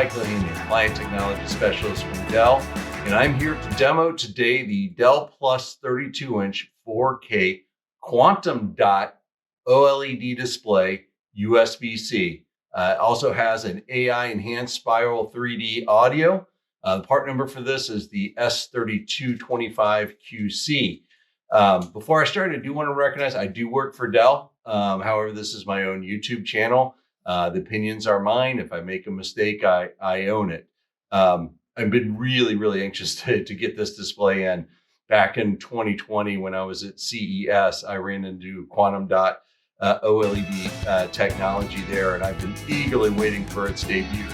Michael Haney, Client Technology Specialist from Dell, and I'm here to demo today the Dell Plus 32-inch 4K Quantum Dot OLED display USB-C. It also has an AI-enhanced spiral 3D audio. The part number for this is the S3225QC. Before I start, I do want to recognize I do work for Dell. However, this is my own YouTube channel. The opinions are mine. If I make a mistake, I own it. I've been really anxious to get this display in. Back in 2020, when I was at CES, I ran into Quantum Dot OLED technology there, and I've been eagerly waiting for its debut.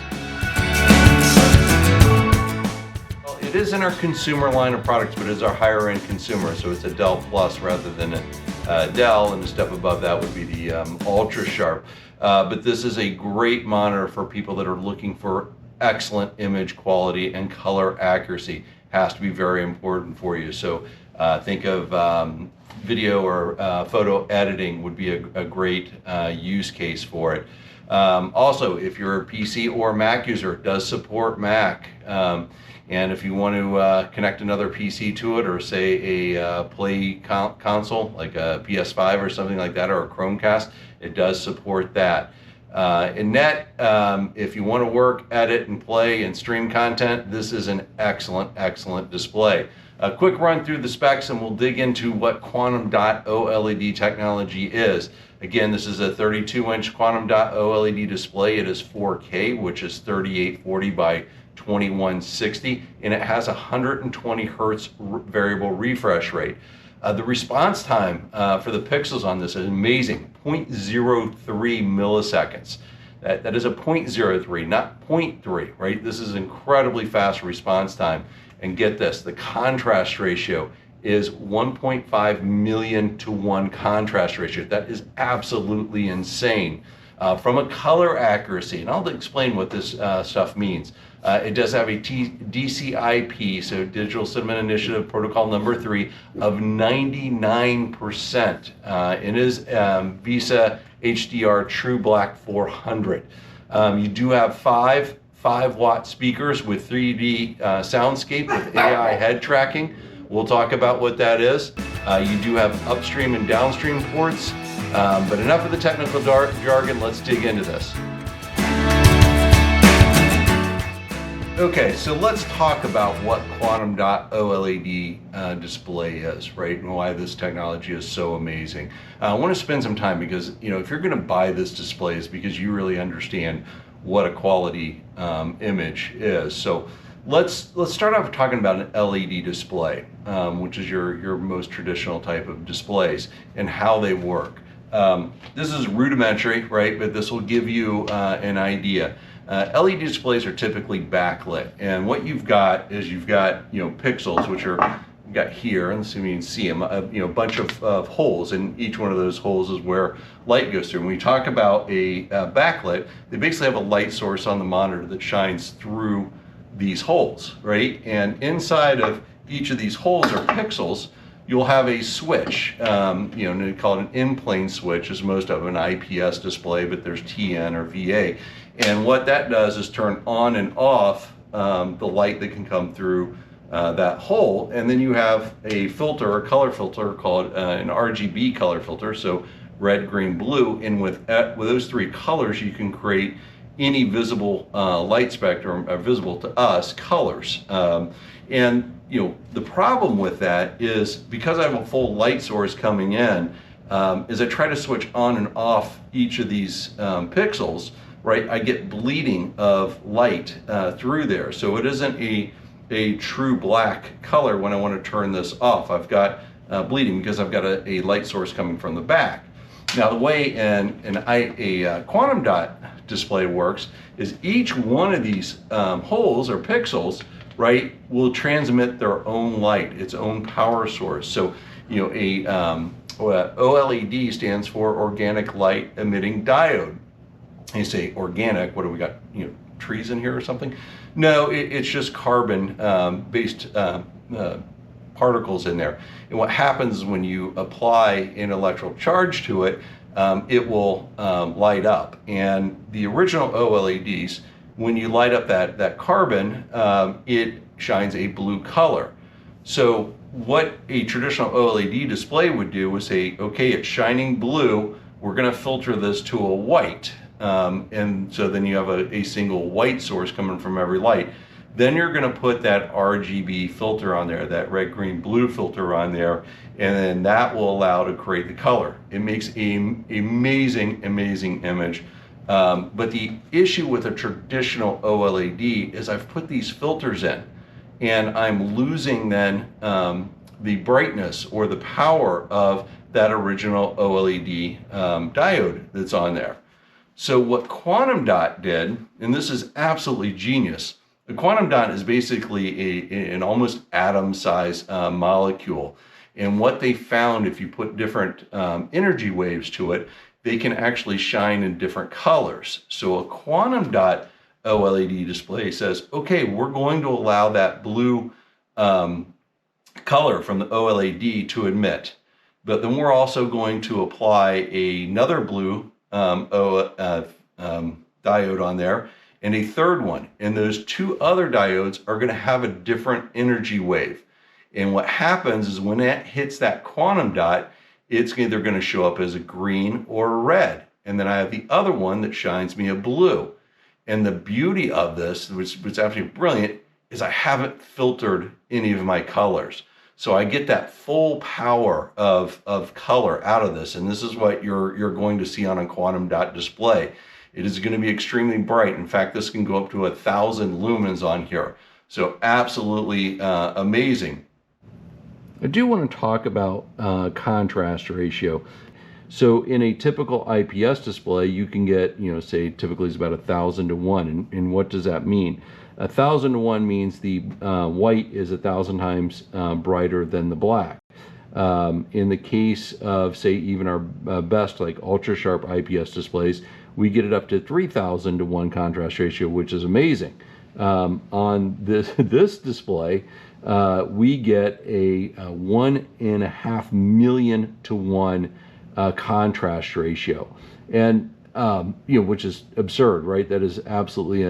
Well, it is in our consumer line of products, but it's our higher end consumer, so it's a Dell Plus rather than a Dell, and the step above that would be the Ultra Sharp. But this is a great monitor for people that are looking for excellent image quality and color accuracy. Has to be very important for you. So think of video or photo editing would be a great use case for it. Also, if you're a PC or Mac user, it does support Mac. And if you want to connect another PC to it, or say a play console like a PS5 or something like that, or a Chromecast, it does support that. In net, if you want to work, edit, and play and stream content, this is an excellent display. A quick run through the specs, and we'll dig into what Quantum Dot OLED technology is. Again, this is a 32-inch Quantum Dot OLED display. It is 4K, which is 3840 by 2160, and it has 120 hertz variable refresh rate. The response time for the pixels on this is amazing, 0.03 milliseconds. That is a 0.03, not 0.3, right? This is incredibly fast response time. And get this, the contrast ratio is 1.5 million to 1 contrast ratio. That is absolutely insane. From a color accuracy, and I'll explain what this stuff means. It does have a DCI-P, so Digital Cinema Initiative Protocol number 3, of 99%. It is VESA HDR True Black 400. You do have 5-watt speakers with 3D soundscape with AI head tracking. We'll talk about what that is. You do have upstream and downstream ports. But enough of the technical jargon, let's dig into this. Okay, so let's talk about what Quantum Dot OLED display is, right, and why this technology is so amazing. I want to spend some time because, if you're going to buy this display, it's because you really understand what a quality image is. So let's start off talking about an LED display, which is your most traditional type of displays, and how they work. This is rudimentary, right? But this will give you an idea. LED displays are typically backlit, and what you've got is pixels, which are got here, and so you can see them, a bunch of holes, and each one of those holes is where light goes through. When we talk about a backlit, they basically have a light source on the monitor that shines through these holes, right? And inside of each of these holes are pixels. You'll have a switch, and they call it an in-plane switch, as most of an IPS display, but there's TN or VA. And what that does is turn on and off the light that can come through that hole. And then you have a filter, a color filter called an RGB color filter, so red, green, blue. And with those three colors, you can create any visible light spectrum, visible to us, colors. And the problem with that is, because I have a full light source coming in, as I try to switch on and off each of these pixels, right, I get bleeding of light through there. So it isn't a true black color when I want to turn this off. I've got bleeding because I've got a light source coming from the back. Now, the way a Quantum Dot display works is each one of these holes or pixels, right, will transmit their own light, its own power source. So, OLED stands for Organic Light Emitting Diode. You say organic, what do we got, trees in here or something? No, it's just carbon based particles in there. And what happens when you apply an electrical charge to it, it will light up. And the original OLEDs when you light up that carbon, it shines a blue color. So what a traditional OLED display would do is say, okay, it's shining blue, we're going to filter this to a white. And so then you have a single white source coming from every light. Then you're going to put that RGB filter on there, that red, green, blue filter on there, and then that will allow to create the color. It makes an amazing, amazing image. But the issue with a traditional OLED is I've put these filters in, and I'm losing then the brightness or the power of that original OLED diode that's on there. So what Quantum Dot did, and this is absolutely genius, the Quantum Dot is basically an almost atom-sized molecule. And what they found, if you put different energy waves to it, they can actually shine in different colors. So a Quantum Dot OLED display says, okay, we're going to allow that blue color from the OLED to emit. But then we're also going to apply another blue diode on there and a third one. And those two other diodes are going to have a different energy wave. And what happens is when that hits that quantum dot, it's either going to show up as a green or a red. And then I have the other one that shines me a blue. And the beauty of this, which is absolutely brilliant, is I haven't filtered any of my colors. So I get that full power of color out of this. And this is what you're going to see on a quantum dot display. It is going to be extremely bright. In fact, this can go up to 1,000 lumens on here. So absolutely amazing. I do want to talk about contrast ratio. So in a typical IPS display, you can get, say typically it's about 1,000 to 1. And what does that mean? 1,000 to 1 means the white is 1,000 times brighter than the black. In the case of, say, even our best, like ultra sharp IPS displays, we get it up to 3,000 to 1 contrast ratio, which is amazing. On this display, we get a 1.5 million to 1 contrast ratio, and which is absurd, right? That is absolutely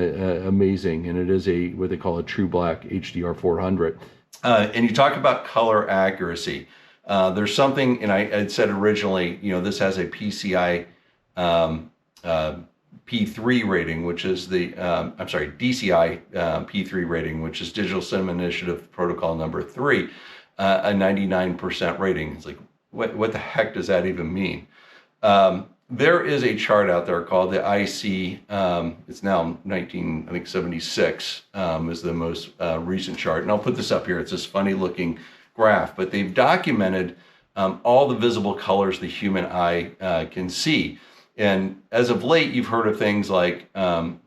amazing, and it is what they call a true black HDR 400. And you talk about color accuracy. There's something, and I had said originally, this has a PCI P3 rating, which is the, DCI P3 rating, which is Digital Cinema Initiative Protocol number 3, a 99% rating. It's like, what the heck does that even mean? There is a chart out there called the IC, it's now 1976 is the most recent chart. And I'll put this up here. It's this funny looking graph, but they've documented all the visible colors the human eye can see. And as of late, you've heard of things like, sRGB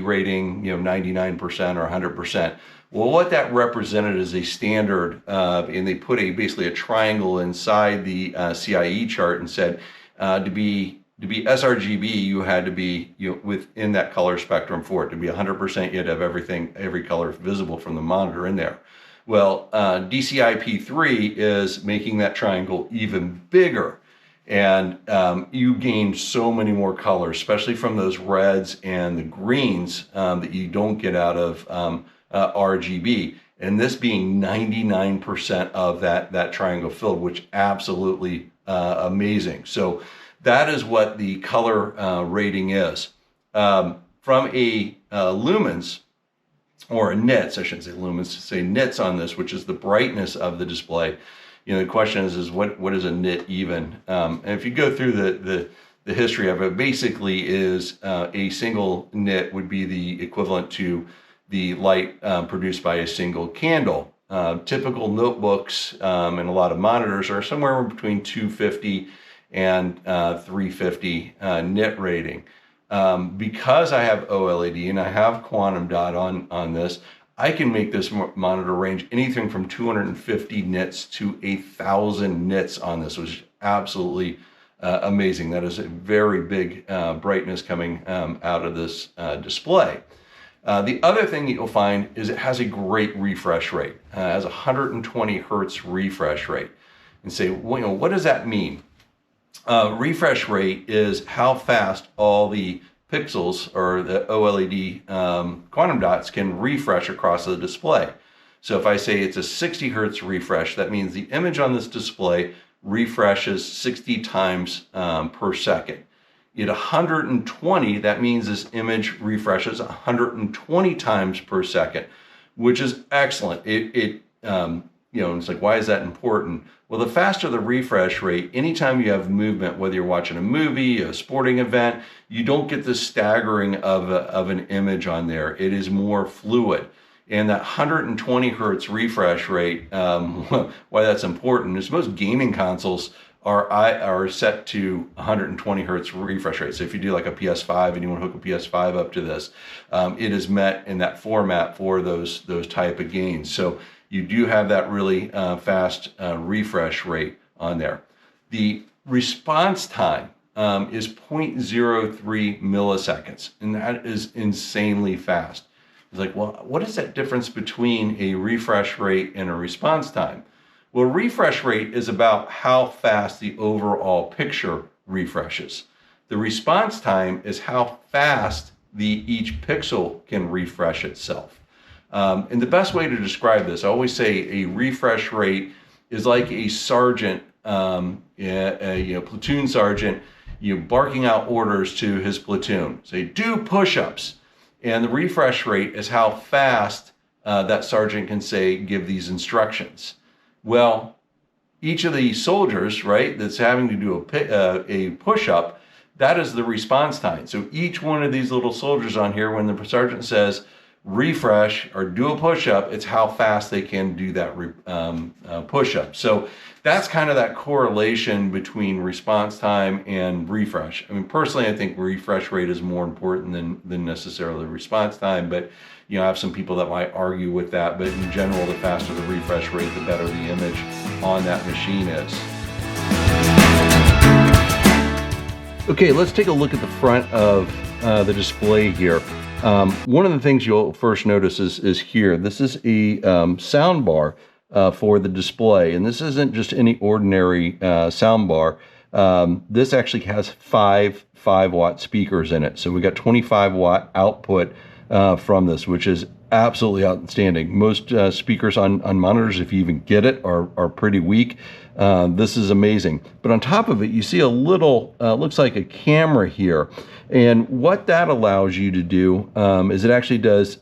rating, 99% or 100%. Well, what that represented is a standard, and they put basically a triangle inside the CIE chart and said to be sRGB, you had to be within that color spectrum for it to be 100%. You had to have every color visible from the monitor in there. Well, DCI P3 is making that triangle even bigger, and you gain so many more colors, especially from those reds and the greens that you don't get out of RGB. And this being 99% of that triangle filled, which absolutely amazing. So that is what the color rating is. From a lumens, or a nits, I shouldn't say lumens, say nits on this, which is the brightness of the display. The question is what is a nit even? And if you go through the history of it, basically is a single nit would be the equivalent to the light produced by a single candle. Typical notebooks and a lot of monitors are somewhere between 250 and 350 nit rating. Because I have OLED and I have Quantum Dot on this, I can make this monitor range anything from 250 nits to 1,000 nits on this, which is absolutely amazing. That is a very big brightness coming out of this display. The other thing that you'll find is it has a great refresh rate. It has 120 hertz refresh rate. And say, well, what does that mean? refresh rate is how fast all the pixels or the OLED quantum dots can refresh across the display. So if I say it's a 60 hertz refresh, that means the image on this display refreshes 60 times per second. At 120, that means this image refreshes 120 times per second, which is excellent. It's like, why is that important? Well, the faster the refresh rate, anytime you have movement, whether you're watching a movie, a sporting event, you don't get the staggering of an image on there. It is more fluid. And that 120 hertz refresh rate, why that's important is most gaming consoles are set to 120 hertz refresh rate. So if you do like a PS5 and you want to hook a PS5 up to this, it is met in that format for those type of gains. So you do have that really fast refresh rate on there. The response time is 0.03 milliseconds, and that is insanely fast. It's like, well, what is that difference between a refresh rate and a response time? Well, refresh rate is about how fast the overall picture refreshes. The response time is how fast each pixel can refresh itself. And the best way to describe this, I always say a refresh rate is like a sergeant, platoon sergeant, barking out orders to his platoon. Say, do push-ups. And the refresh rate is how fast that sergeant can give these instructions. Well, each of the soldiers, right, that's having to do a push-up, that is the response time. So each one of these little soldiers on here, when the sergeant says refresh or do a push-up, it's how fast they can do that push-up. So that's kind of that correlation between response time and refresh. I mean, personally, I think refresh rate is more important than necessarily response time, but I have some people that might argue with that, but in general, the faster the refresh rate, the better the image on that machine is. Okay, let's take a look at the front of the display here. One of the things you'll first notice is here. This is a sound bar for the display, and this isn't just any ordinary sound bar. This actually has five 5-watt speakers in it. So we got 25-watt output from this, which is absolutely outstanding. Most speakers on monitors, if you even get it, are pretty weak. This is amazing. But on top of it, you see a little, looks like a camera here. And what that allows you to do is it actually does,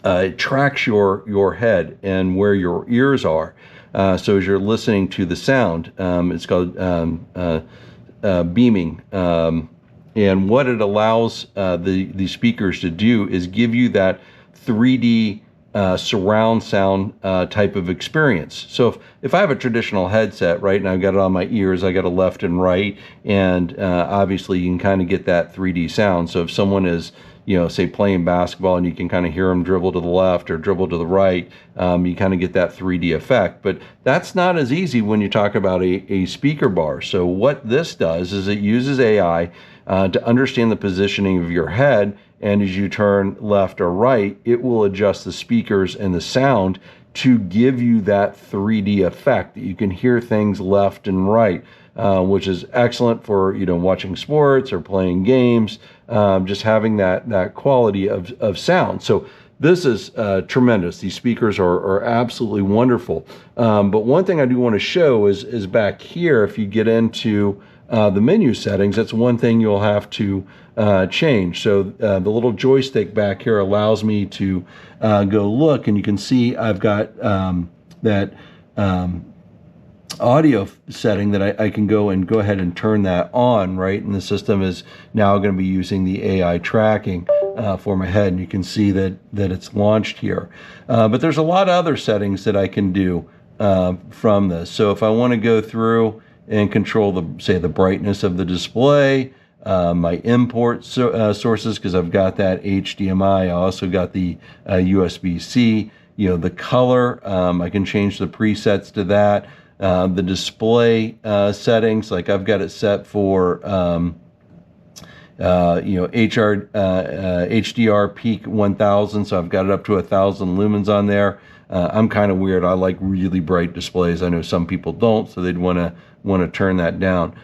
it tracks your head and where your ears are. So as you're listening to the sound, it's called beaming. And what it allows the speakers to do is give you that 3D surround sound type of experience. So if I have a traditional headset, right, and I've got it on my ears, I got a left and right, and obviously you can kind of get that 3D sound. So if someone is, say playing basketball and you can kind of hear them dribble to the left or dribble to the right, you kind of get that 3D effect. But that's not as easy when you talk about a speaker bar. So what this does is it uses AI to understand the positioning of your head, and as you turn left or right, it will adjust the speakers and the sound to give you that 3D effect that you can hear things left and right, which is excellent for watching sports or playing games, just having that quality of sound. So this is tremendous. These speakers are absolutely wonderful. But one thing I do want to show is back here, if you get into the menu settings, that's one thing you'll have to change. So the little joystick back here allows me to go look, and you can see I've got that audio setting that I can go ahead and turn that on, right? And the system is now going to be using the AI tracking for my head, and you can see that it's launched here. But there's a lot of other settings that I can do from this. So if I want to go through and control the brightness of the display, my import sources, because I've got that HDMI. I also got the USB-C. The color, I can change the presets to that. The display settings, like I've got it set for HDR peak 1000, so I've got it up to 1000 lumens on there. I'm kind of weird. I like really bright displays. I know some people don't, so they'd want to turn that down.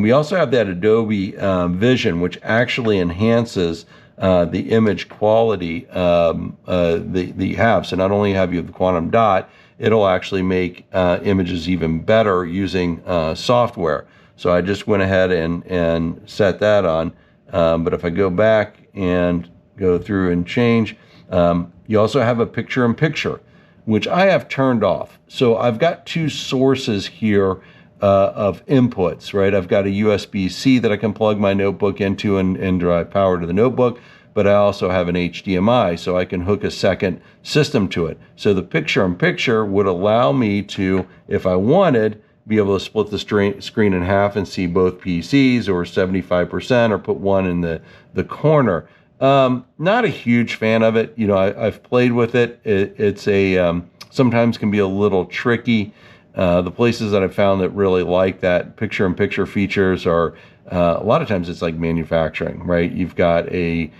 We also have that Adobe Vision, which actually enhances the image quality that you have. So not only have you the quantum dot, it'll actually make images even better using software. So I just went ahead and set that on. But if I go back and go through and change, you also have a picture-in-picture, which I have turned off. So I've got two sources here of inputs, right? I've got a USB-C that I can plug my notebook into and drive power to the notebook, but I also have an HDMI, so I can hook a second system to it. So the picture-in-picture would allow me to, if I wanted, be able to split the screen in half and see both PCs, or 75%, or put one in the corner. Not a huge fan of it. You know, I've played with it. It's a sometimes can be a little tricky. The places that I've found that really like that picture-in-picture features are a lot of times it's like manufacturing, right? You've got a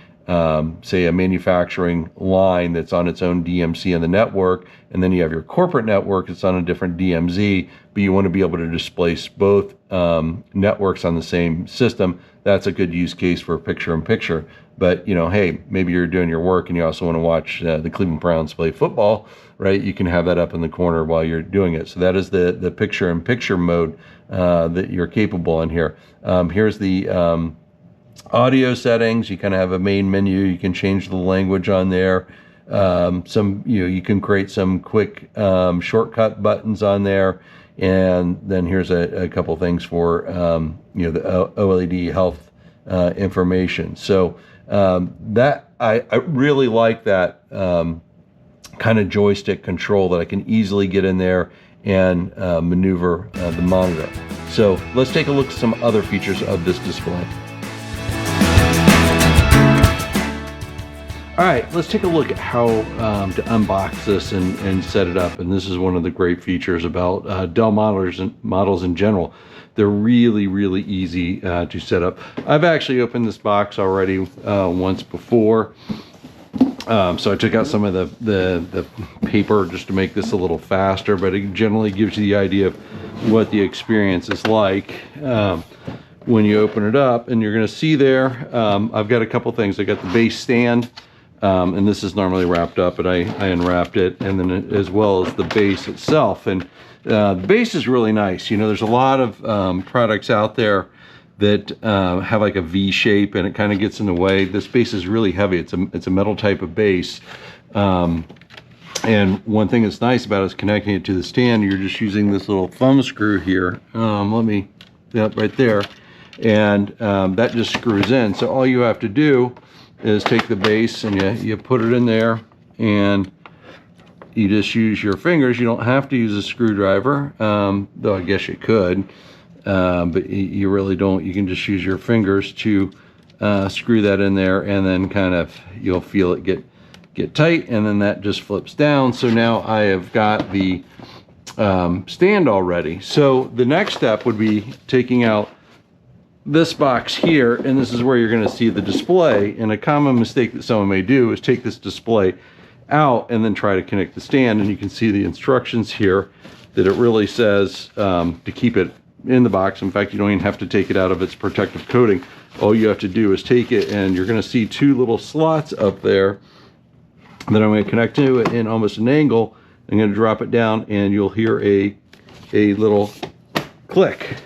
say a manufacturing line that's on its own DMZ in the network, and then you have your corporate network that's on a different DMZ, but you want to be able to displace both networks on the same system. That's a good use case for picture-in-picture. But, you know, hey, maybe you're doing your work and you also want to watch the Cleveland Browns play football, right? You can have that up in the corner while you're doing it. So that is the picture-in-picture mode that you're capable in here. Here's the audio settings. You kind of have a main menu. You can change the language on there. You can create some quick shortcut buttons on there. And then here's a couple things for the OLED health information. So that I really like that kind of joystick control that I can easily get in there and maneuver the monitor. So let's take a look at some other features of this display. All right, let's take a look at how to unbox this and set it up. And this is one of the great features about Dell models in general. They're really, really easy to set up. I've actually opened this box already once before. So I took out some of the paper just to make this a little faster, but it generally gives you the idea of what the experience is like when you open it up. And you're gonna see there, I've got a couple things. I got the base stand. And this is normally wrapped up, but I unwrapped it, and then as well as the base itself. And the base is really nice. You know, there's a lot of products out there that have like a V shape, and it kind of gets in the way. This base is really heavy. It's a metal type of base. And one thing that's nice about it is connecting it to the stand. You're just using this little thumb screw here. Right there, and that just screws in. So all you have to do is take the base and you put it in there, and you just use your fingers. You don't have to use a screwdriver, though I guess you could, but you really don't. You can just use your fingers to screw that in there, and then kind of you'll feel it get tight, and then that just flips down. So now I have got the stand already. So the next step would be taking out this box here, and this is where you're going to see the display. And a common mistake that someone may do is take this display out and then try to connect the stand, and you can see the instructions here that it really says to keep it in the box. In fact, you don't even have to take it out of its protective coating. All you have to do is take it, and you're going to see two little slots up there that I'm going to connect to it in almost an angle. I'm going to drop it down, and you'll hear a little click.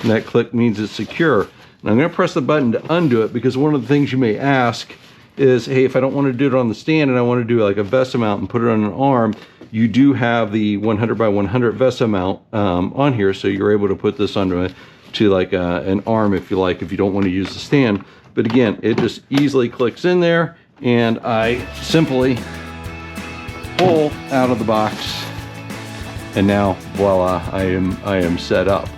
And that click means it's secure. And I'm going to press the button to undo it, because one of the things you may ask is, hey, if I don't want to do it on the stand and I want to do like a VESA mount and put it on an arm, you do have the 100 by 100 VESA mount on here, so you're able to put this onto like an arm if you like, if you don't want to use the stand. But again, it just easily clicks in there, and I simply pull out of the box, and now voila, I am set up.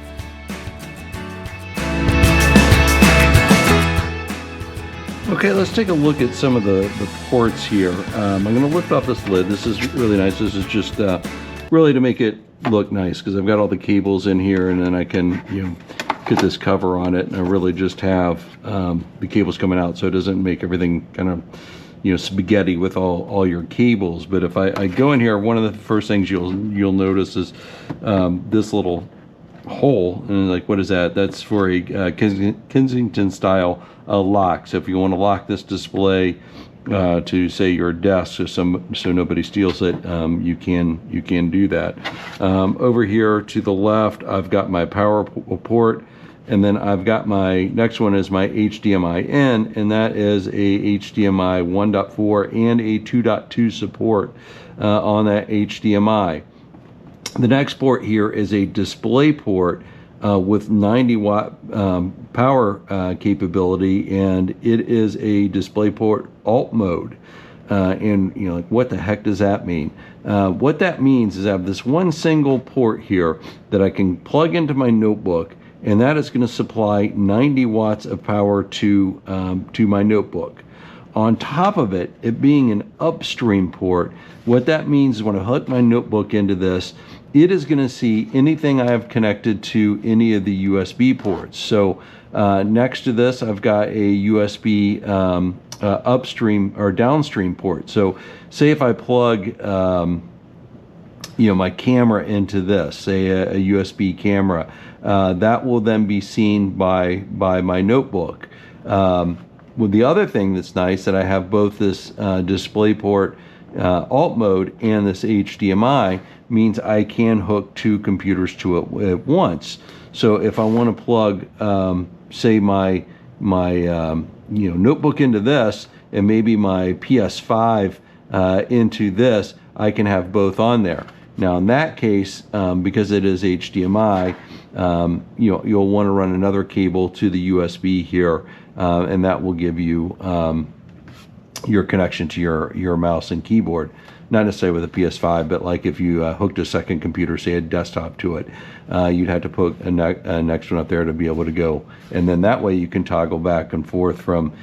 Okay, let's take a look at some of the ports here. I'm going to lift off this lid. This is really nice. This is just really to make it look nice, because I've got all the cables in here, and then I can get this cover on it, and I really just have the cables coming out so it doesn't make everything kind of, you know, spaghetti with all your cables. But if I go in here, one of the first things you'll notice is this little hole, and like, what is that? That's for a Kensington style lock. So if you want to lock this display to, say, your desk, so nobody steals it, you can do that. Over here to the left, I've got my power port, and then I've got my next one is my HDMI in, and that is a HDMI 1.4 and a 2.2 support on that HDMI. The next port here is a display port with 90 watt power capability, and it is a display port alt mode. And you know, like, what the heck does that mean? What that means is I have this one single port here that I can plug into my notebook, and that is going to supply 90 watts of power to my notebook. On top of it, it being an upstream port, what that means is when I hook my notebook into this, it is going to see anything I have connected to any of the USB ports. So next to this, I've got a USB upstream or downstream port. So say if I plug you know, my camera into this, say a USB camera, that will then be seen by my notebook. Well, the other thing that's nice that I have both this display port alt mode and this HDMI means I can hook two computers to it at once. So if I want to plug, say, my you know, notebook into this, and maybe my PS5 into this, I can have both on there. Now in that case, because it is HDMI, you'll want to run another cable to the USB here, and that will give you your connection to your mouse and keyboard. Not necessarily with a PS5, but like if you hooked a second computer, say a desktop, to it, you'd have to put a next one up there to be able to go. And then that way you can toggle back and forth from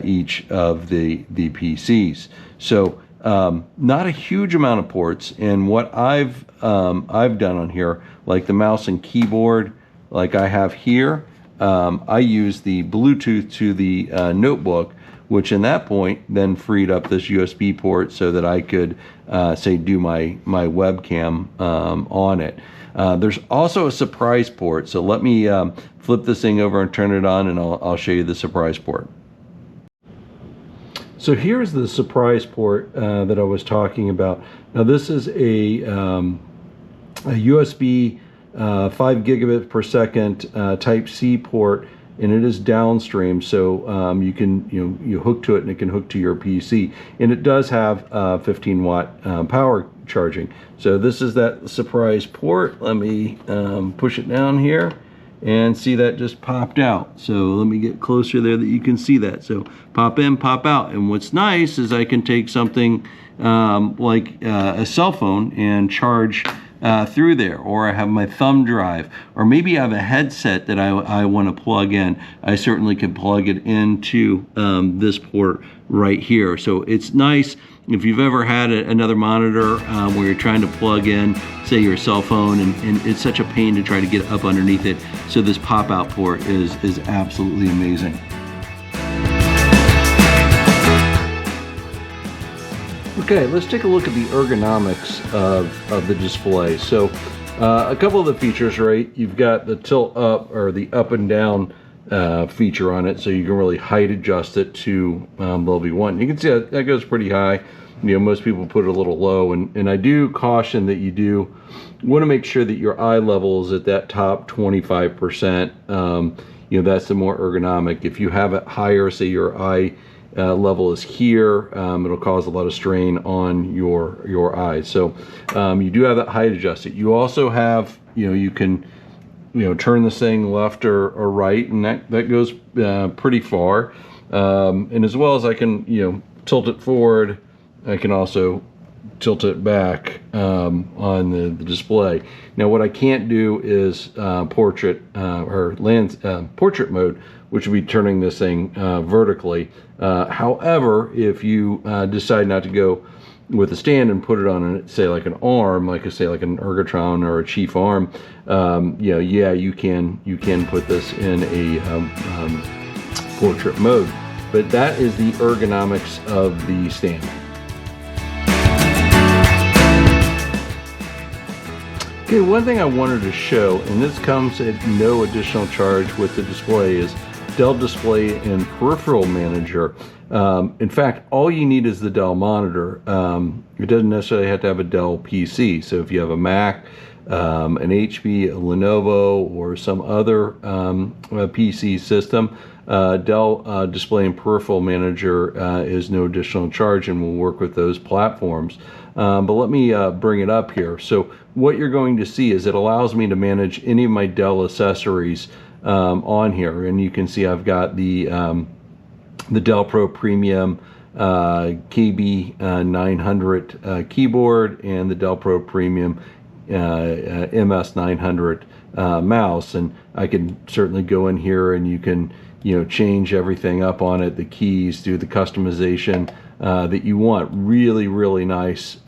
each of the PCs. So not a huge amount of ports. And what I've done on here, like the mouse and keyboard, like I have here, I use the Bluetooth to the notebook, which in that point then freed up this USB port so that I could, say, do my webcam on it. There's also a surprise port, so let me flip this thing over and turn it on, and I'll show you the surprise port. So here's the surprise port that I was talking about. Now this is a USB 5 gigabit per second Type C port, and it is downstream, so you can you hook to it and it can hook to your PC, and it does have 15 watt power charging. So this is that surprise port. Let me push it down here, and see that just popped out. So let me get closer there that you can see that. So pop in, pop out. And what's nice is I can take something like a cell phone and charge through there, or I have my thumb drive, or maybe I have a headset that I want to plug in. I certainly can plug it into this port right here. So it's nice if you've ever had another monitor where you're trying to plug in, say, your cell phone, and it's such a pain to try to get up underneath it. So this pop-out port is absolutely amazing. Okay, let's take a look at the ergonomics of the display. So a couple of the features, right? You've got the tilt up, or the up and down feature on it, so you can really height adjust it to level you want. You can see that goes pretty high. Most people put it a little low, and I do caution that you do want to make sure that your eye level is at that top 25%. That's the more ergonomic. If you have it higher, say your eye level is here, it'll cause a lot of strain on your eyes. So you do have that height adjusted. You also have, you can turn this thing left or right, and that goes pretty far. And as well as I can tilt it forward, I can also tilt it back on the display. Now what I can't do is portrait portrait mode, which would be turning this thing vertically. However, if you decide not to go with a stand and put it on, say, like an arm, like I say, like an Ergotron or a Chief arm, you know, yeah, you can put this in a portrait mode. But that is the ergonomics of the stand. Okay, one thing I wanted to show, and this comes at no additional charge with the display, is Dell Display and Peripheral Manager. In fact, all you need is the Dell monitor. It doesn't necessarily have to have a Dell PC. So if you have a Mac, an HP, a Lenovo, or some other PC system, Dell Display and Peripheral Manager is no additional charge and will work with those platforms. But let me bring it up here. So what you're going to see is it allows me to manage any of my Dell accessories on here, and you can see I've got the Dell Pro Premium KB900 keyboard and the Dell Pro Premium MS900 mouse, and I can certainly go in here and you can, you know, change everything up on it, the keys, do the customization that you want. Really nice,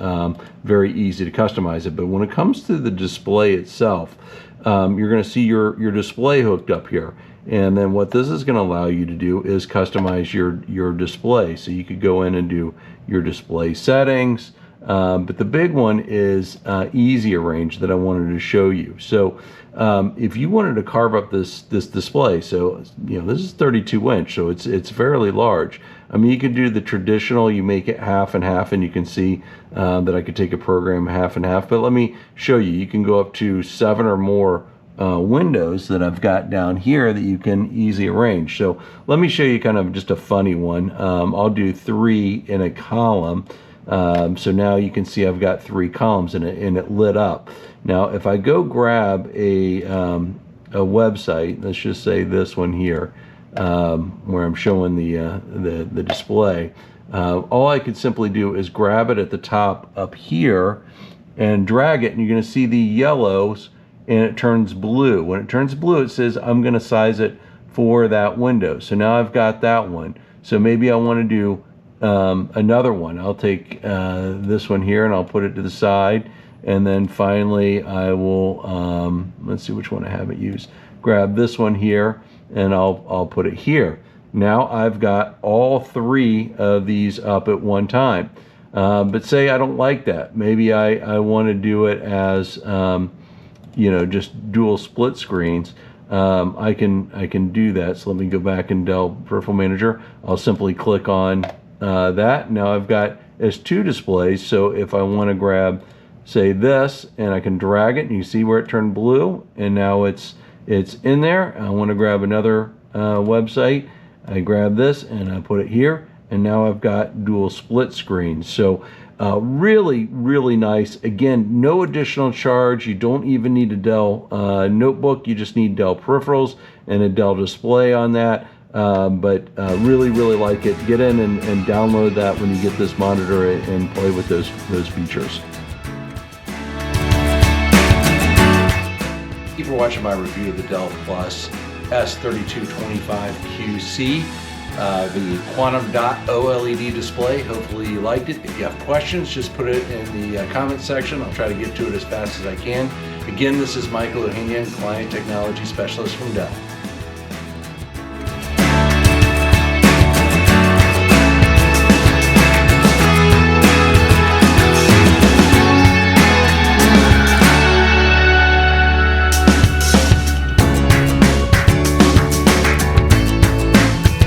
very easy to customize it. But when it comes to the display itself, you're going to see your display hooked up here. And then what this is going to allow you to do is customize your display. So you could go in and do your display settings. But the big one is easy arrange that I wanted to show you. So if you wanted to carve up this display, so you know, this is 32 inch, so it's fairly large. I mean, you could do the traditional, you make it half and half, and you can see that I could take a program half and half. But let me show you. You can go up to 7 or more windows that I've got down here that you can easily arrange. So let me show you kind of just a funny one. I'll do 3 in a column. So now you can see I've got 3 columns in it, and it lit up. Now if I go grab a website, let's just say this one here, where I'm showing the display, all I could simply do is grab it at the top up here and drag it, and you're going to see the yellows, and it turns blue. When it turns blue, it says I'm going to size it for that window. So now I've got that one. So maybe I want to do another one. I'll take this one here and I'll put it to the side, and then finally I will let's see which one I haven't used. Grab this one here and I'll put it here. Now I've got all 3 of these up at one time. But say I don't like that. Maybe I want to do it as you know, just dual split screens. I can do that. So let me go back in Dell Peripheral Manager. I'll simply click on that. Now I've got as 2 displays. So if I want to grab, say, this, and I can drag it, and you see where it turned blue, and now it's in there. I want to grab another website. I grab this and I put it here, and now I've got dual split screens. So really nice. Again, no additional charge. You don't even need a Dell notebook. You just need Dell peripherals and a Dell display on that. But really like it. Get in and download that when you get this monitor and play with those features. Thank you for watching my review of the Dell Plus S3225QC. The Quantum Dot OLED display. Hopefully you liked it. If you have questions, just put it in the comment section. I'll try to get to it as fast as I can. Again, this is Michael Ohanian, Client Technology Specialist from Dell.